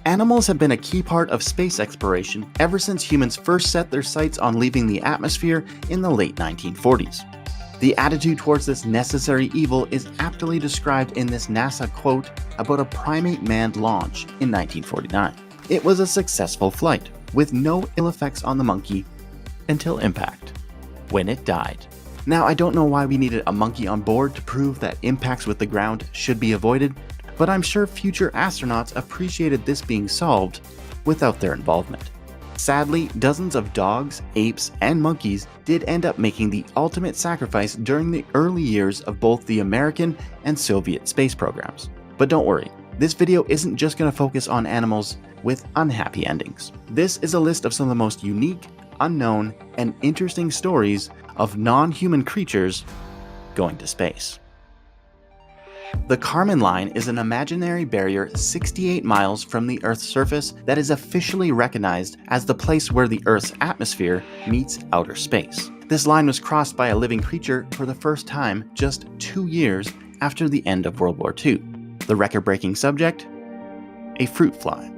Animals have been a key part of space exploration ever since humans first set their sights on leaving the atmosphere in the late 1940s. The attitude towards this necessary evil is aptly described in this NASA quote about a primate manned launch in 1949. It was a successful flight, with no ill effects on the monkey until impact, when it died. Now, I don't know why we needed a monkey on board to prove that impacts with the ground should be avoided, but I'm sure future astronauts appreciated this being solved without their involvement. Sadly, dozens of dogs, apes, and monkeys did end up making the ultimate sacrifice during the early years of both the American and Soviet space programs. But don't worry, this video isn't just going to focus on animals with unhappy endings. This is a list of some of the most unique, unknown, and interesting stories of non-human creatures going to space. The Kármán line is an imaginary barrier 68 miles from the Earth's surface that is officially recognized as the place where the Earth's atmosphere meets outer space. This line was crossed by a living creature for the first time just 2 years after the end of World War II. The record-breaking subject? A fruit fly.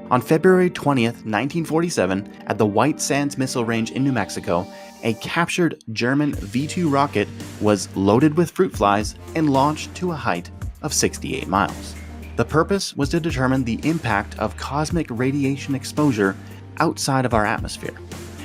On February 20th, 1947, at the White Sands Missile Range in New Mexico, a captured German V-2 rocket was loaded with fruit flies and launched to a height of 68 miles. The purpose was to determine the impact of cosmic radiation exposure outside of our atmosphere,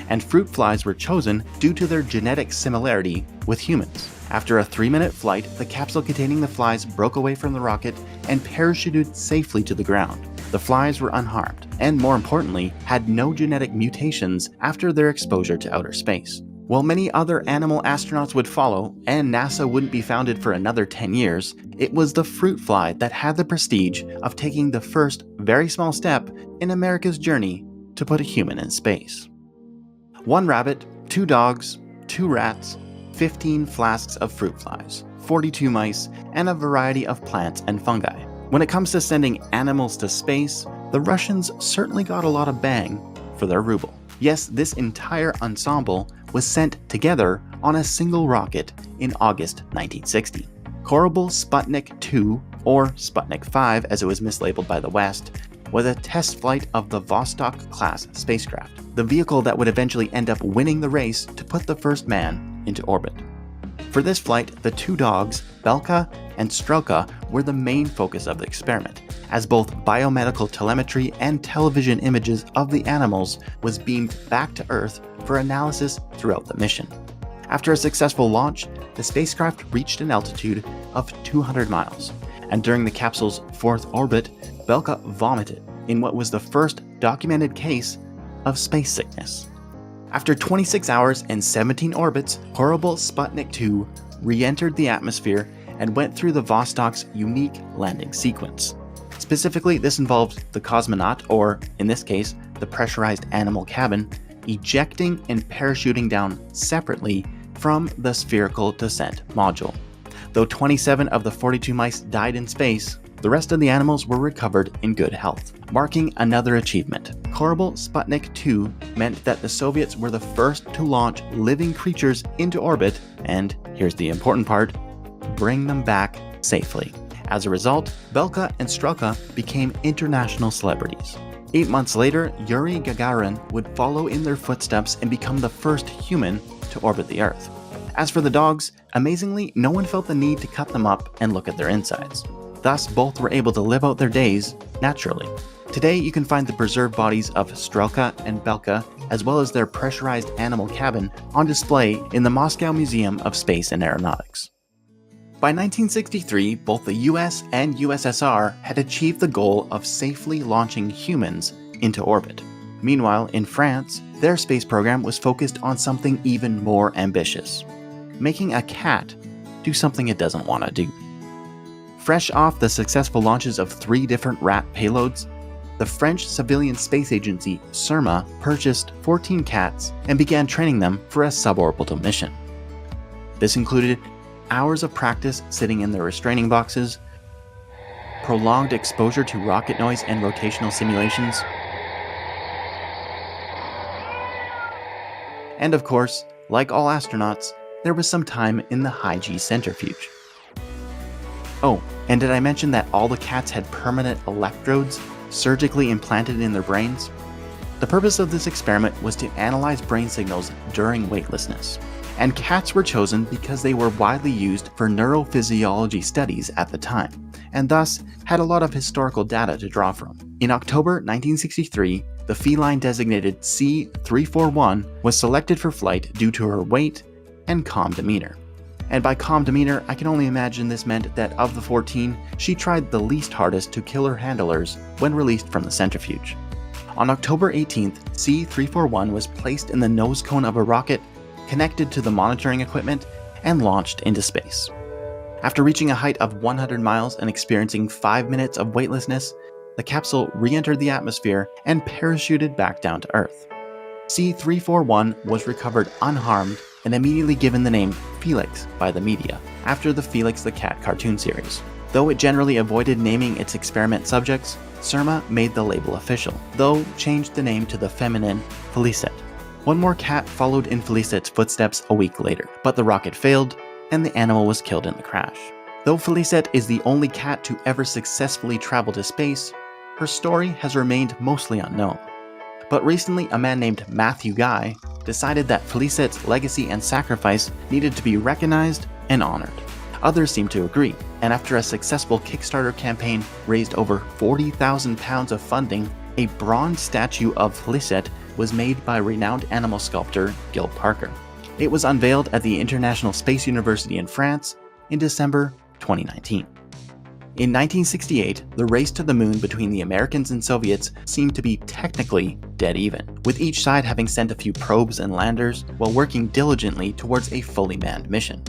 and fruit flies were chosen due to their genetic similarity with humans. After a 3-minute flight, the capsule containing the flies broke away from the rocket and parachuted safely to the ground. The flies were unharmed, and more importantly, had no genetic mutations after their exposure to outer space. While many other animal astronauts would follow, and NASA wouldn't be founded for another 10 years, it was the fruit fly that had the prestige of taking the first very small step in America's journey to put a human in space. 1 rabbit, 2 dogs, 2 rats, 15 flasks of fruit flies, 42 mice, and a variety of plants and fungi. When it comes to sending animals to space, the Russians certainly got a lot of bang for their ruble. Yes, this entire ensemble was sent together on a single rocket in August 1960. Korabl Sputnik 2, or Sputnik 5 as it was mislabeled by the West, was a test flight of the Vostok-class spacecraft, the vehicle that would eventually end up winning the race to put the first man into orbit. For this flight, the 2 dogs, Belka and Strelka, were the main focus of the experiment, as both biomedical telemetry and television images of the animals was beamed back to Earth for analysis throughout the mission. After a successful launch, the spacecraft reached an altitude of 200 miles, and during the capsule's 4th orbit, Belka vomited in what was the first documented case of space sickness. After 26 hours and 17 orbits, Korabl Sputnik 2 re-entered the atmosphere and went through the Vostok's unique landing sequence. Specifically, this involved the cosmonaut, or in this case, the pressurized animal cabin, ejecting and parachuting down separately from the spherical descent module. Though 27 of the 42 mice died in space, the rest of the animals were recovered in good health, marking another achievement. Korabl Sputnik 2 meant that the Soviets were the first to launch living creatures into orbit and, here's the important part, bring them back safely. As a result, Belka and Strelka became international celebrities. 8 months later, Yuri Gagarin would follow in their footsteps and become the first human to orbit the Earth. As for the dogs, amazingly, no one felt the need to cut them up and look at their insides. Thus, both were able to live out their days naturally. Today, you can find the preserved bodies of Strelka and Belka, as well as their pressurized animal cabin, on display in the Moscow Museum of Space and Aeronautics. By 1963, both the US and USSR had achieved the goal of safely launching humans into orbit. Meanwhile, in France, their space program was focused on something even more ambitious: making a cat do something it doesn't want to do. Fresh off the successful launches of 3 different rat payloads, the French civilian space agency CERMA purchased 14 cats and began training them for a suborbital mission. This included hours of practice sitting in their restraining boxes, prolonged exposure to rocket noise and rotational simulations, and of course, like all astronauts, there was some time in the high-G centrifuge. Oh, and did I mention that all the cats had permanent electrodes surgically implanted in their brains? The purpose of this experiment was to analyze brain signals during weightlessness. And cats were chosen because they were widely used for neurophysiology studies at the time, and thus had a lot of historical data to draw from. In October 1963, the feline designated C341 was selected for flight due to her weight and calm demeanor. And by calm demeanor, I can only imagine this meant that of the 14, she tried the least hardest to kill her handlers when released from the centrifuge. On October 18th, C341 was placed in the nose cone of a rocket, connected to the monitoring equipment, and launched into space. After reaching a height of 100 miles and experiencing 5 minutes of weightlessness, the capsule re-entered the atmosphere and parachuted back down to Earth. C341 was recovered unharmed and immediately given the name Felix by the media, after the Felix the Cat cartoon series. Though it generally avoided naming its experiment subjects, Surma made the label official, though changed the name to the feminine Felicette. One more cat followed in Felicette's footsteps a week later, but the rocket failed, and the animal was killed in the crash. Though Felicette is the only cat to ever successfully travel to space, her story has remained mostly unknown. But recently, a man named Matthew Guy decided that Felicette's legacy and sacrifice needed to be recognized and honored. Others seem to agree, and after a successful Kickstarter campaign raised over £40,000 of funding, a bronze statue of Felicette was made by renowned animal sculptor Gil Parker. It was unveiled at the International Space University in France in December 2019. In 1968, the race to the moon between the Americans and Soviets seemed to be technically dead even, with each side having sent a few probes and landers while working diligently towards a fully manned mission.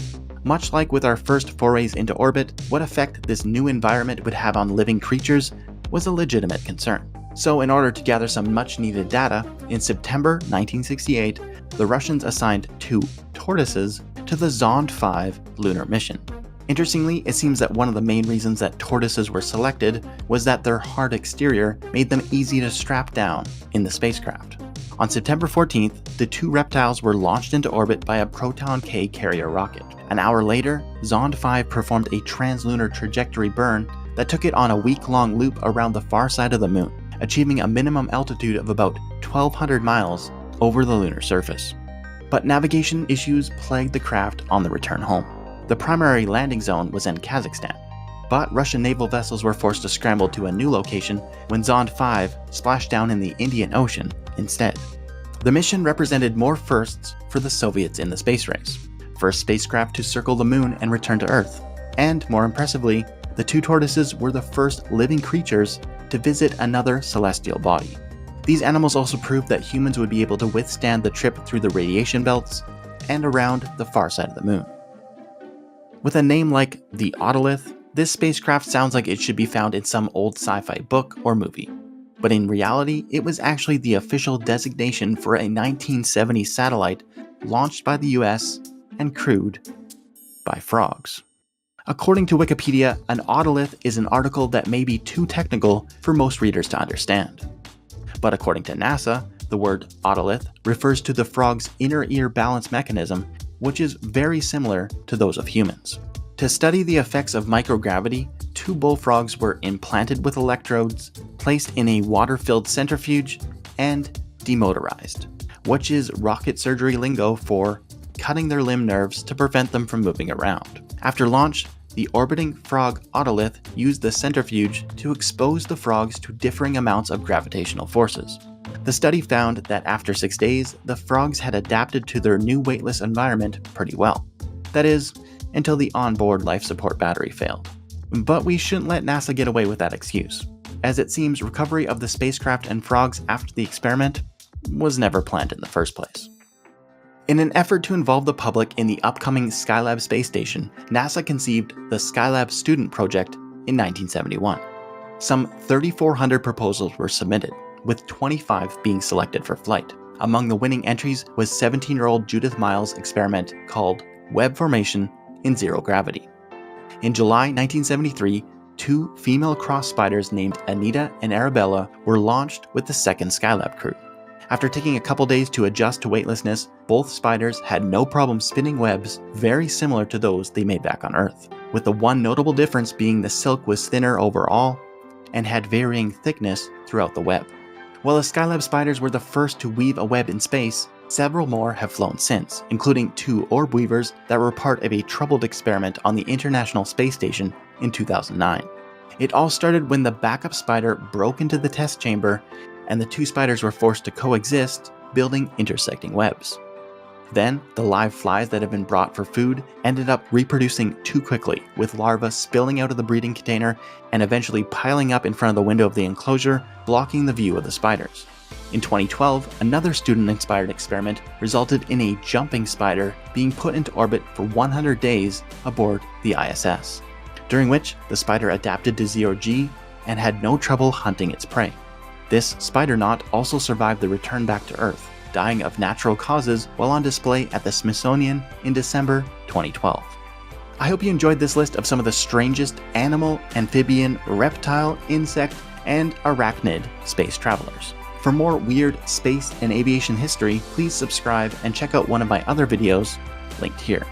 Much like with our first forays into orbit, what effect this new environment would have on living creatures was a legitimate concern. So in order to gather some much-needed data, in September 1968, the Russians assigned 2 tortoises to the Zond 5 lunar mission. Interestingly, it seems that one of the main reasons that tortoises were selected was that their hard exterior made them easy to strap down in the spacecraft. On September 14th, the 2 reptiles were launched into orbit by a Proton K carrier rocket. An hour later, Zond 5 performed a translunar trajectory burn that took it on a week-long loop around the far side of the moon, achieving a minimum altitude of about 1,200 miles over the lunar surface. But navigation issues plagued the craft on the return home. The primary landing zone was in Kazakhstan, but Russian naval vessels were forced to scramble to a new location when Zond 5 splashed down in the Indian Ocean instead. The mission represented more firsts for the Soviets in the space race. First spacecraft to circle the moon and return to Earth, and more impressively, the 2 tortoises were the first living creatures to visit another celestial body. These animals also proved that humans would be able to withstand the trip through the radiation belts and around the far side of the moon. With a name like the Otolith, this spacecraft sounds like it should be found in some old sci-fi book or movie. But in reality, it was actually the official designation for a 1970 satellite launched by the US and crewed by frogs. According to Wikipedia, an otolith is an article that may be too technical for most readers to understand. But according to NASA, the word otolith refers to the frog's inner ear balance mechanism, which is very similar to those of humans. To study the effects of microgravity, 2 bullfrogs were implanted with electrodes, placed in a water-filled centrifuge, and demotorized, which is rocket surgery lingo for cutting their limb nerves to prevent them from moving around. After launch, the orbiting frog otolith used the centrifuge to expose the frogs to differing amounts of gravitational forces. The study found that after 6 days, the frogs had adapted to their new weightless environment pretty well. That is, until the onboard life support battery failed. But we shouldn't let NASA get away with that excuse, as it seems recovery of the spacecraft and frogs after the experiment was never planned in the first place. In an effort to involve the public in the upcoming Skylab space station, NASA conceived the Skylab Student Project in 1971. Some 3,400 proposals were submitted, with 25 being selected for flight. Among the winning entries was 17-year-old Judith Miles' experiment called Web Formation in Zero Gravity. In July 1973, 2 female cross spiders named Anita and Arabella were launched with the second Skylab crew. After taking a couple days to adjust to weightlessness, both spiders had no problem spinning webs very similar to those they made back on Earth, with the one notable difference being the silk was thinner overall and had varying thickness throughout the web. While the Skylab spiders were the first to weave a web in space, several more have flown since, including 2 orb weavers that were part of a troubled experiment on the International Space Station in 2009. It all started when the backup spider broke into the test chamber and the 2 spiders were forced to coexist, building intersecting webs. Then, the live flies that had been brought for food ended up reproducing too quickly, with larvae spilling out of the breeding container and eventually piling up in front of the window of the enclosure, blocking the view of the spiders. In 2012, another student-inspired experiment resulted in a jumping spider being put into orbit for 100 days aboard the ISS, during which the spider adapted to 0G and had no trouble hunting its prey. This spider knot also survived the return back to Earth, dying of natural causes while on display at the Smithsonian in December 2012. I hope you enjoyed this list of some of the strangest animal, amphibian, reptile, insect, and arachnid space travelers. For more weird space and aviation history, please subscribe and check out one of my other videos linked here.